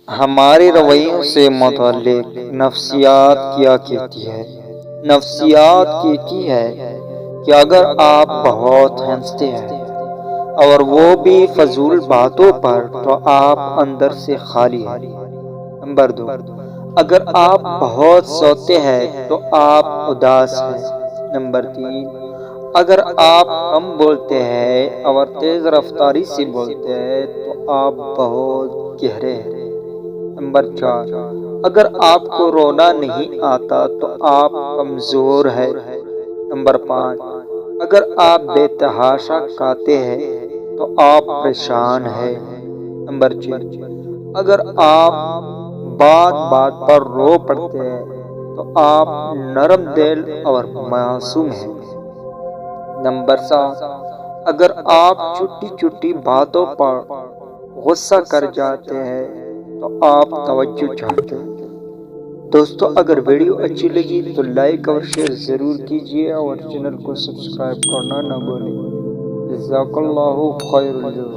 ہمارے رویوں سے متعلق نفسیات کیا کہتی ہے؟ نفسیات کہتی ہے کہ اگر آپ بہت ہنستے ہیں اور وہ بھی فضول باتوں پر تو آپ اندر سے خالی ہیں۔ نمبر 2، اگر آپ بہت سوتے ہیں تو آپ اداس ہیں۔ نمبر 3، اگر آپ کم بولتے ہیں اور تیز رفتاری سے بولتے ہیں تو آپ بہت گہرے ہیں۔ نمبر 4، اگر آپ کو رونا نہیں آتا تو آپ کمزور ہیں۔ نمبر 5، اگر آپ بے تحاشا کھاتے ہیں تو آپ پریشان ہیں۔ نمبر 6، اگر آپ بات بات پر رو پڑتے ہیں تو آپ نرم دل اور معصوم ہیں۔ نمبر 7، اگر آپ چھوٹی چھوٹی باتوں پر غصہ کر جاتے ہیں تو آپ توجہ چاہتے ہیں۔ دوستو، اگر ویڈیو اچھی لگی تو لائک اور شیئر ضرور کیجیے اور چینل کو سبسکرائب کرنا نہ بھولیں۔ جزاک اللہ خیر الجزا۔